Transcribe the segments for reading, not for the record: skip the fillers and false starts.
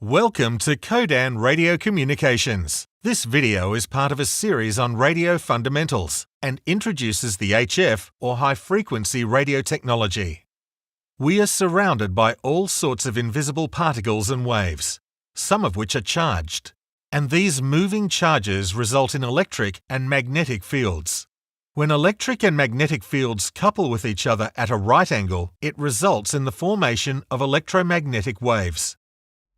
Welcome to Codan Radio Communications. This video is part of a series on radio fundamentals and introduces the HF or high-frequency radio technology. We are surrounded by all sorts of invisible particles and waves, some of which are charged, and these moving charges result in electric and magnetic fields. When electric and magnetic fields couple with each other at a right angle, it results in the formation of electromagnetic waves.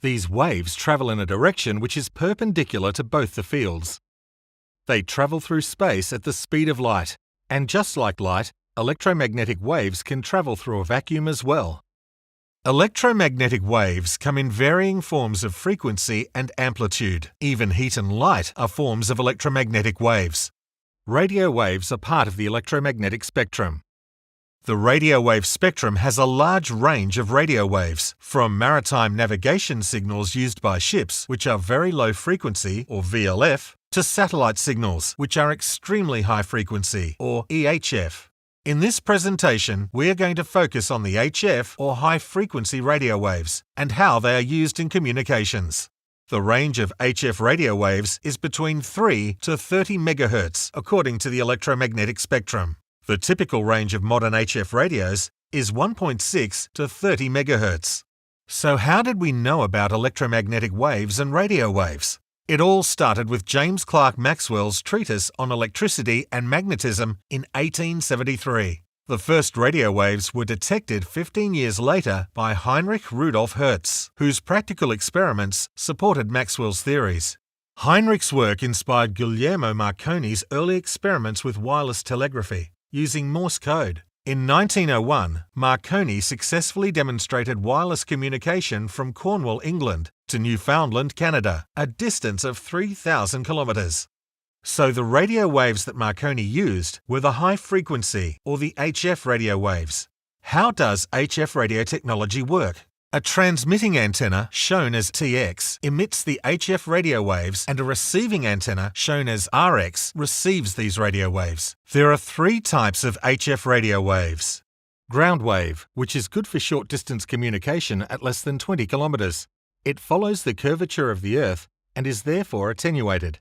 These waves travel in a direction which is perpendicular to both the fields. They travel through space at the speed of light, and just like light, electromagnetic waves can travel through a vacuum as well. Electromagnetic waves come in varying forms of frequency and amplitude. Even heat and light are forms of electromagnetic waves. Radio waves are part of the electromagnetic spectrum. The radio wave spectrum has a large range of radio waves, from maritime navigation signals used by ships, which are very low frequency, or VLF, to satellite signals, which are extremely high frequency, or EHF. In this presentation, we are going to focus on the HF, or high-frequency radio waves, and how they are used in communications. The range of HF radio waves is between 3 to 30 MHz, according to the electromagnetic spectrum. The typical range of modern HF radios is 1.6 to 30 MHz. So how did we know about electromagnetic waves and radio waves? It all started with James Clerk Maxwell's treatise on electricity and magnetism in 1873. The first radio waves were detected 15 years later by Heinrich Rudolf Hertz, whose practical experiments supported Maxwell's theories. Heinrich's work inspired Guglielmo Marconi's early experiments with wireless telegraphy, using Morse code. In 1901, Marconi successfully demonstrated wireless communication from Cornwall, England, to Newfoundland, Canada, a distance of 3,000 kilometers. So the radio waves that Marconi used were the high-frequency, or the HF radio waves. How does HF radio technology work? A transmitting antenna, shown as TX, emits the HF radio waves, and a receiving antenna, shown as RX, receives these radio waves. There are three types of HF radio waves. Ground wave, which is good for short-distance communication at less than 20 kilometers. It follows the curvature of the Earth and is therefore attenuated.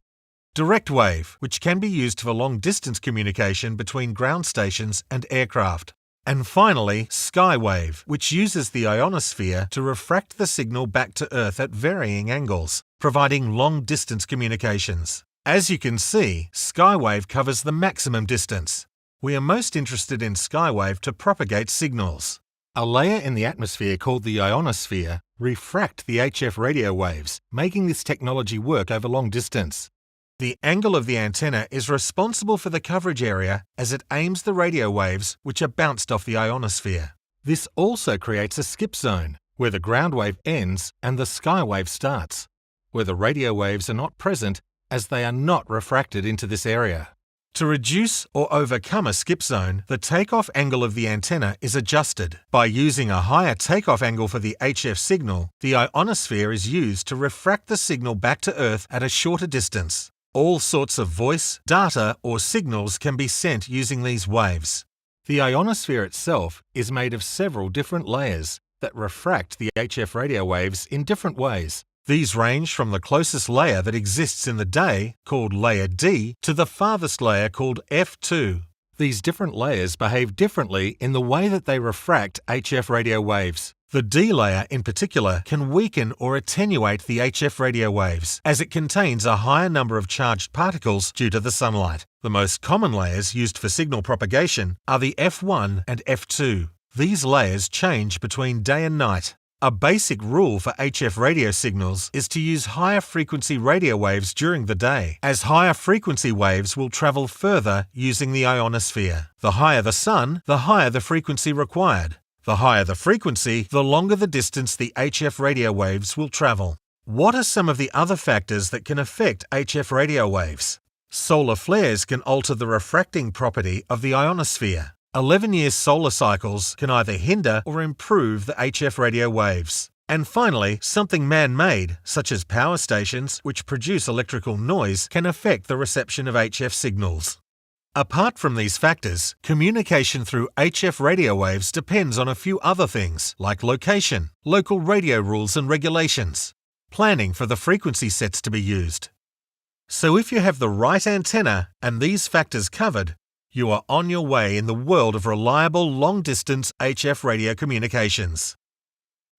Direct wave, which can be used for long-distance communication between ground stations and aircraft. And finally, sky wave, which uses the ionosphere to refract the signal back to Earth at varying angles, providing long-distance communications. As you can see, sky wave covers the maximum distance. We are most interested in sky wave to propagate signals. A layer in the atmosphere called the ionosphere refract the HF radio waves, making this technology work over long distance. The angle of the antenna is responsible for the coverage area as it aims the radio waves which are bounced off the ionosphere. This also creates a skip zone, where the ground wave ends and the sky wave starts, where the radio waves are not present as they are not refracted into this area. To reduce or overcome a skip zone, the takeoff angle of the antenna is adjusted. By using a higher takeoff angle for the HF signal, the ionosphere is used to refract the signal back to Earth at a shorter distance. All sorts of voice, data, or signals can be sent using these waves. The ionosphere itself is made of several different layers that refract the HF radio waves in different ways. These range from the closest layer that exists in the day, called layer D, to the farthest layer called F2. These different layers behave differently in the way that they refract HF radio waves. The D layer in particular can weaken or attenuate the HF radio waves, as it contains a higher number of charged particles due to the sunlight. The most common layers used for signal propagation are the F1 and F2. These layers change between day and night. A basic rule for HF radio signals is to use higher frequency radio waves during the day, as higher frequency waves will travel further using the ionosphere. The higher the sun, the higher the frequency required. The higher the frequency, the longer the distance the HF radio waves will travel. What are some of the other factors that can affect HF radio waves? Solar flares can alter the refracting property of the ionosphere. 11-year solar cycles can either hinder or improve the HF radio waves. And finally, something man-made, such as power stations, which produce electrical noise, can affect the reception of HF signals. Apart from these factors, communication through HF radio waves depends on a few other things, like location, local radio rules and regulations. planning for the frequency sets to be used. So if you have the right antenna and these factors covered, you are on your way in the world of reliable long-distance HF radio communications.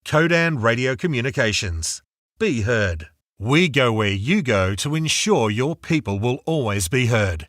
Codan Radio Communications. Be heard. We go where you go to ensure your people will always be heard.